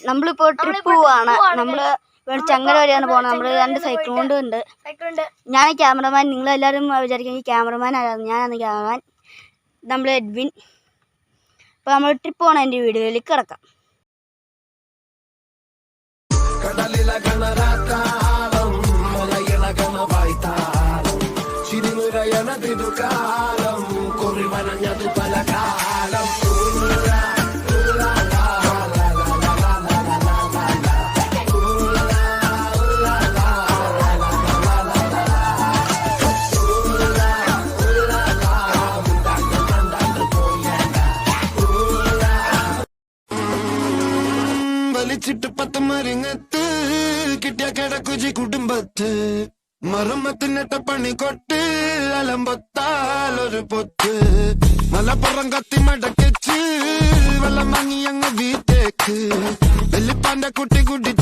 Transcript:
നമ്മളിപ്പോ ട്രിപ്പ് പോവാണ്. നമ്മള് ചങ്ങല വരെയാണ് പോകുന്നത്. നമ്മള് 2 സൈക്കിൾ കൊണ്ട് ഉണ്ട്. ഞാൻ ക്യാമറമാൻ. നിങ്ങളെല്ലാവരും വിചാരിക്കും ഈ ക്യാമറമാൻ ആരാണ്. ഞാനാണ് ക്യാമറമാൻ. നമ്മള് എഡ്വിൻ. അപ്പൊ നമ്മൾ ട്രിപ്പ് പോകണം. എൻ്റെ വീഡിയോയിലേക്ക് കിടക്കാം. വലിച്ചിട്ട് 10 മരിങ്ങത്ത് കിട്ടിയ കിടക്കുജി കുടുംബത്ത് മറുമത്തിനിട്ട പണി കൊട്ട് അലമ്പൊത്താലൊരു പൊത്ത് മലപ്പുറം കത്തി മടക്കിച്ച് വെള്ളം വാങ്ങി അങ്ങ് വീട്ടേക്ക് വെല്ലിപ്പാന്റെ കുട്ടി കുടി